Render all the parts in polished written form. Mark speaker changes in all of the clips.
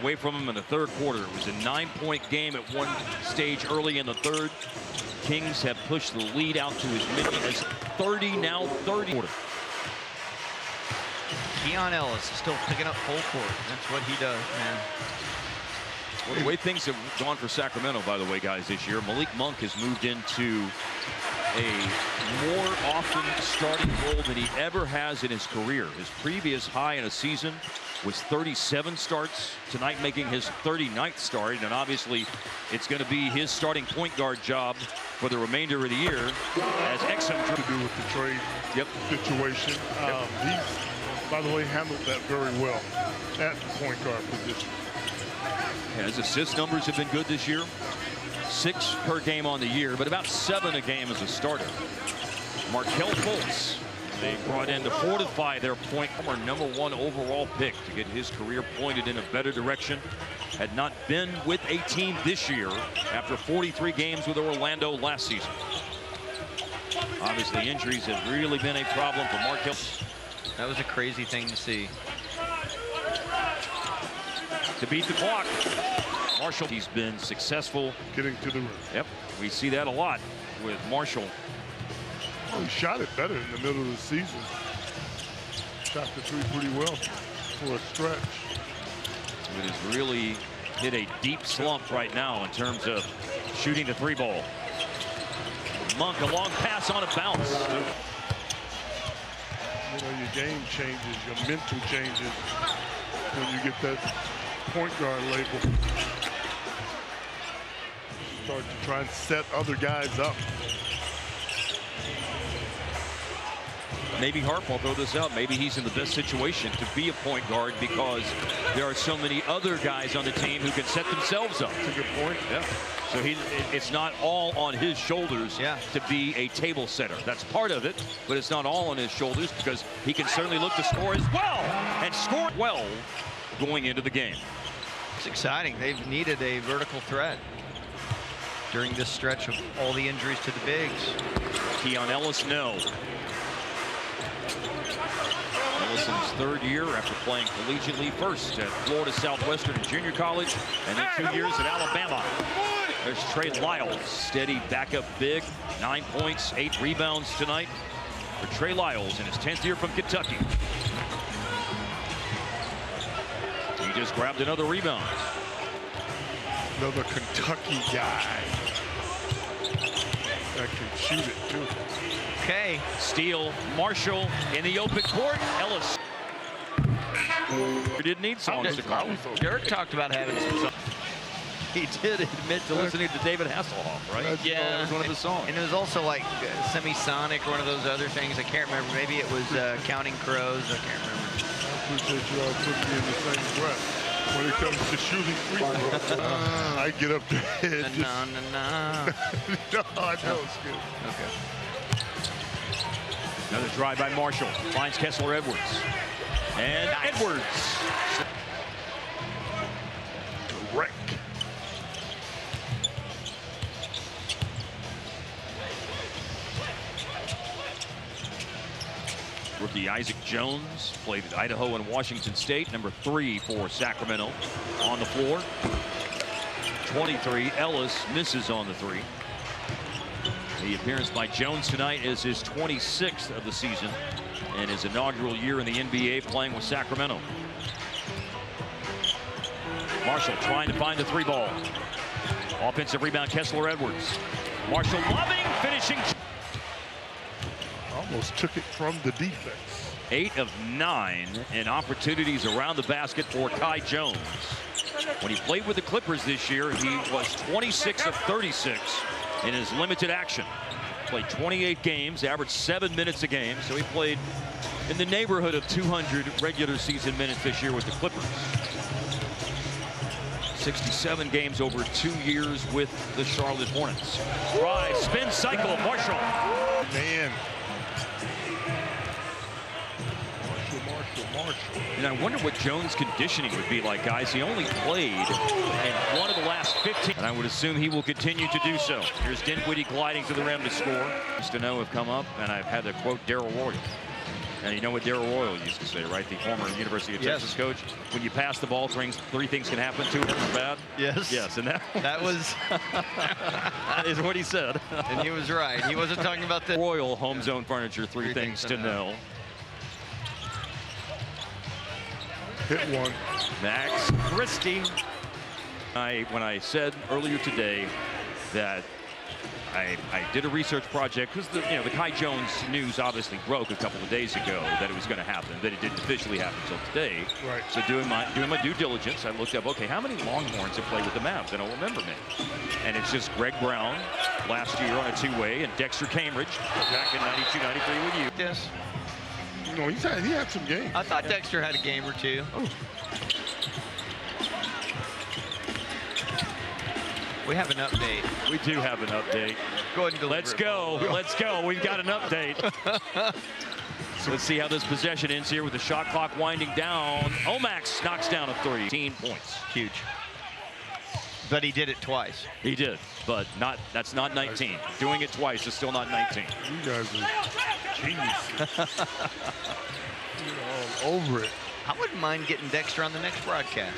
Speaker 1: Away from him in the third quarter. It was a 9-point game at one stage early in the third. Kings have pushed the lead out to as many as 30, now 30.
Speaker 2: Keon Ellis is still picking up full court. That's what he does, man.
Speaker 1: Well, the way things have gone for Sacramento, by the way, guys, this year, Malik Monk has moved into a more often starting role than he ever has in his career. His previous high in a season was 37 starts. Tonight making his 39th start, and obviously it's going to be his starting point guard job for the remainder of the year as Exum
Speaker 3: to do with the trade situation. He, by the way, handled that very well at the point guard position.
Speaker 1: Yeah, his assist numbers have been good this year. 6 per game on the year, but about 7 a game as a starter. Markelle Fultz, they brought in to fortify their point. Former #1 overall pick to get his career pointed in a better direction. Had not been with a team this year after 43 games with Orlando last season. Obviously, injuries have really been a problem for Markelle.
Speaker 2: That was a crazy thing to see.
Speaker 1: To beat the clock. Marshall, he's been successful
Speaker 3: getting to the rim.
Speaker 1: Yep, we see that a lot with Marshall.
Speaker 3: Well, he shot it better in the middle of the season. Shot the three pretty well for a stretch.
Speaker 1: It has really hit a deep slump right now in terms of shooting the 3 ball. Monk, a long pass on a bounce.
Speaker 3: You know, your game changes, your mental changes when you get that point guard label. Start to try and set other guys up.
Speaker 1: Maybe Harp will throw this out. Maybe he's in the best situation to be a point guard because there are so many other guys on the team who can set themselves up.
Speaker 3: That's a good point.
Speaker 1: Yeah. So it's not all on his shoulders to be a table setter. That's part of it, but it's not all on his shoulders because he can certainly look to score as well and score well going into the game.
Speaker 2: It's exciting. They've needed a vertical threat during this stretch of all the injuries to the bigs.
Speaker 1: Keon Ellis, no. Ellison's 3rd year after playing collegiately, first at Florida Southwestern Junior College, and then 2 years at Alabama. There's Trey Lyles, steady backup big, 9 points, 8 rebounds tonight for Trey Lyles in his 10th year from Kentucky. He just grabbed another rebound.
Speaker 3: Another Kentucky guy that can shoot it too.
Speaker 2: Okay.
Speaker 1: Steal, Marshall in the open court. Ellis. We didn't need songs to call.
Speaker 2: Dirk talked about having some songs.
Speaker 1: He did admit to listening to David Hasselhoff, right?
Speaker 2: Yeah.
Speaker 1: That was one of his songs.
Speaker 2: And it was also like Semisonic or one of those other things. I can't remember. Maybe it was Counting Crows. I can't remember.
Speaker 3: I appreciate you all putting me in the same breath. When it comes to shooting free throws, I get up there.
Speaker 2: No,
Speaker 3: I know it's good.
Speaker 2: Okay.
Speaker 1: Another drive by Marshall. Finds Kessler Edwards. And Edwards.
Speaker 3: Wreck.
Speaker 1: Rookie Isaac Jones played at Idaho and Washington State, #3 for Sacramento on the floor. 23, Ellis misses on the 3. The appearance by Jones tonight is his 26th of the season and his inaugural year in the NBA playing with Sacramento. Marshall trying to find the 3 ball. Offensive rebound, Kessler Edwards. Marshall loving, finishing.
Speaker 3: Almost took it from the defense.
Speaker 1: 8 of 9 in opportunities around the basket for Kai Jones. When he played with the Clippers this year, he was 26 of 36 in his limited action. Played 28 games, averaged 7 minutes a game, so he played in the neighborhood of 200 regular season minutes this year with the Clippers. 67 games over 2 years with the Charlotte Hornets. Drive, spin cycle, Marshall.
Speaker 3: Man. Marshall.
Speaker 1: And I wonder what Jones' conditioning would be like, guys. He only played in one of the last 15. And I would assume he will continue to do so. Here's Dinwiddie gliding to the rim to score. Used to know have come up, and I've had to quote Daryl Roy. And you know what Darrell Royal used to say, right? The former University of Texas coach. When you pass the ball, three things can happen. Two of them are bad.
Speaker 2: Yes.
Speaker 1: Yes, and
Speaker 2: that was
Speaker 1: that is what he said.
Speaker 2: And he was right. He wasn't talking about the
Speaker 1: Royal Home Zone Furniture. Three things to know.
Speaker 3: Hit one.
Speaker 1: Max Christie. When I said earlier today that I did a research project because the Kai Jones news obviously broke a couple of days ago that it was going to happen, that it didn't officially happen until today.
Speaker 3: Right.
Speaker 1: So doing my due diligence, I looked up, okay, how many Longhorns have played with the Mavs? I don't remember me. And it's just Greg Brown last year on a two-way and Dexter Cambridge back in 92, 93 with you.
Speaker 2: Yes.
Speaker 3: No, he had some games.
Speaker 2: I thought Dexter had a game or two.
Speaker 3: Oh.
Speaker 2: We have an update.
Speaker 1: We do have an update.
Speaker 2: Go ahead and deliver
Speaker 1: Let's
Speaker 2: it.
Speaker 1: go. Let's go. We've got an update. So let's see how this possession ends here with the shot clock winding down. Omax knocks down a 3. 18 points.
Speaker 2: Huge. But he did it twice.
Speaker 1: He did, but that's not 19. Doing it twice is still not 19.
Speaker 3: You guys are geniuses. All over it.
Speaker 2: I wouldn't mind getting Dexter on the next broadcast.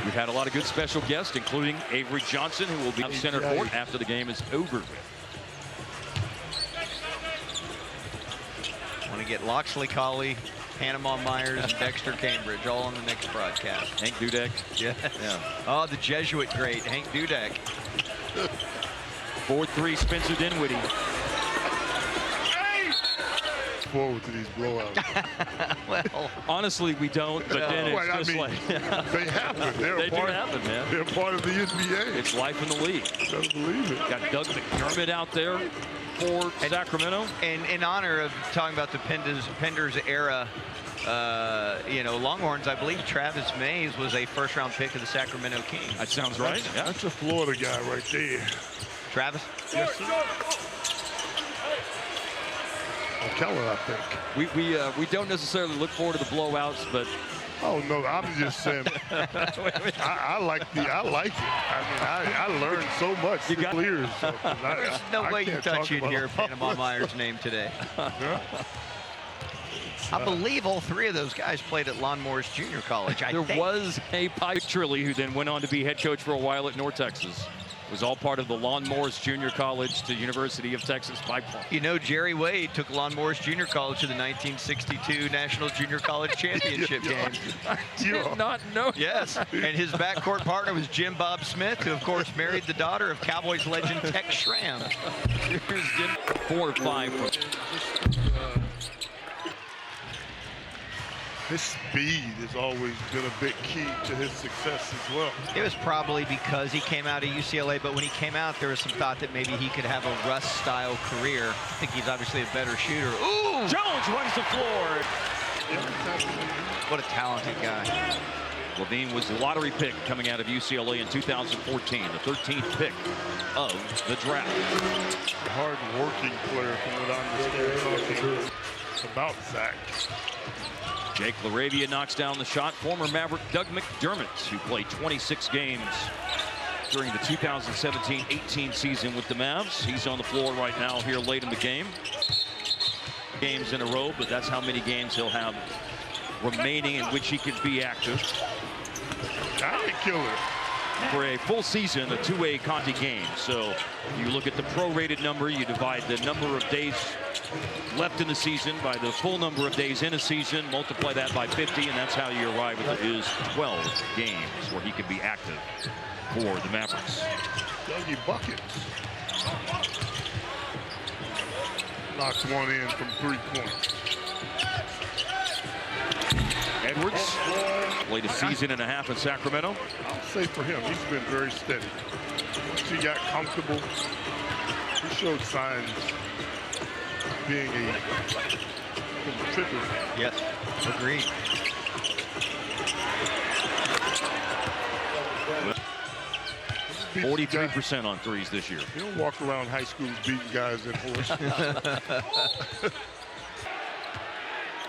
Speaker 1: We've had a lot of good special guests, including Avery Johnson, who will be on center court after the game is over with.
Speaker 2: Want to get Loxley Colley, Panama Myers, and Dexter Cambridge all on the next broadcast.
Speaker 1: Hank Dudek.
Speaker 2: Yeah. Oh, the Jesuit great, Hank Dudek.
Speaker 1: 4-3, Spencer Dinwiddie.
Speaker 3: Forward to these blowouts.
Speaker 2: Well,
Speaker 1: honestly, we don't, but then it's just like
Speaker 3: they happen.
Speaker 1: They do happen, man.
Speaker 3: They're part of the NBA.
Speaker 1: It's life in the league.
Speaker 3: Don't believe it.
Speaker 1: Got Doug McDermott out there for Sacramento.
Speaker 2: And in honor of talking about the Penders era, Longhorns, I believe Travis Mays was a first-round pick of the Sacramento Kings.
Speaker 1: That sounds right. Yeah.
Speaker 3: That's a Florida guy right there.
Speaker 2: Travis?
Speaker 3: Yes, sir. Keller, I think.
Speaker 1: We don't necessarily look forward to the blowouts, but
Speaker 3: oh no, I'm just saying. I like it. I mean, I learned so much. You got years. So
Speaker 2: there's no way you thought you'd hear Panama Myers' name today.
Speaker 3: Yeah.
Speaker 1: I
Speaker 2: believe all three of those guys played at Lon Morris Junior College.
Speaker 1: There was a Pike Trilly who then went on to be head coach for a while at North Texas. It was all part of the Lon Morris Junior College to University of Texas pipeline.
Speaker 2: You know, Jerry Wade took Lon Morris Junior College to the 1962 National Junior College Championship game.
Speaker 1: I did not know.
Speaker 2: Yes, and his backcourt partner was Jim Bob Smith, who of course married the daughter of Cowboys legend Tex Schramm.
Speaker 1: Here's Jim. 4 or 5.
Speaker 3: His speed has always been a big key to his success as well.
Speaker 2: It was probably because he came out of UCLA, but when he came out, there was some thought that maybe he could have a Russ-style career. I think he's obviously a better shooter. Ooh!
Speaker 1: Jones runs the floor.
Speaker 2: What a talented guy.
Speaker 1: Levine was the lottery pick coming out of UCLA in 2014, the 13th pick of the draft.
Speaker 3: Hard-working player from what I understand about Zach.
Speaker 1: Jake LaRavia knocks down the shot. Former Maverick Doug McDermott, who played 26 games during the 2017-18 season with the Mavs. He's on the floor right now here late in the game. Games in a row, but that's how many games he'll have remaining in which he could be active.
Speaker 3: Giant killer.
Speaker 1: For a full season, a two-way Conti game. So you look at the prorated number, you divide the number of days left in the season by the full number of days in a season, multiply that by 50, and that's how you arrive at his 12 games where he could be active for the Mavericks.
Speaker 3: Dougie buckets. Knocks one in from 3 points.
Speaker 1: Edwards played a season and a half in Sacramento.
Speaker 3: I'll say for him, he's been very steady. Once he got comfortable, he showed signs of being a contributor.
Speaker 2: Yes, agreed.
Speaker 3: Beats
Speaker 1: 43% on threes this year.
Speaker 3: He don't walk around high schools beating guys in horse.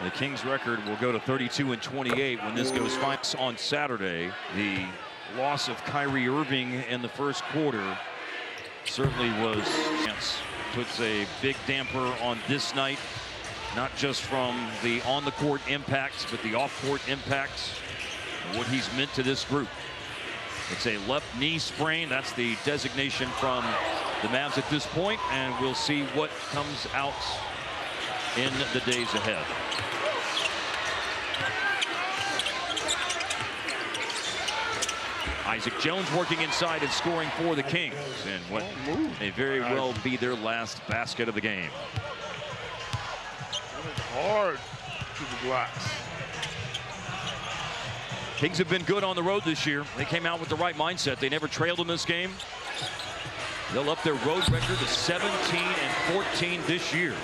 Speaker 1: The Kings record will go to 32-28 when this goes fine on Saturday. The loss of Kyrie Irving in the first quarter certainly puts a big damper on this night not just from the on-the-court impacts, but the off-court impacts, and what he's meant to this group. It's a left knee sprain. That's the designation from the Mavs at this point, and we'll see what comes out in the days ahead. Isaac Jones working inside and scoring for the Kings, and what may very well be their last basket of the game.
Speaker 3: Hard to the glass.
Speaker 1: Kings have been good on the road this year. They came out with the right mindset. They never trailed in this game. They'll up their road record to 17-14 this year.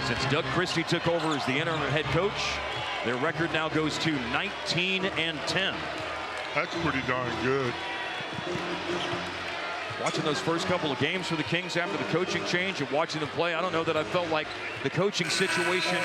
Speaker 1: Since Doug Christie took over as the interim head coach, their record now goes to 19-10.
Speaker 3: That's pretty darn good.
Speaker 1: Watching those first couple of games for the Kings after the coaching change and watching them play, I don't know that I felt like the coaching situation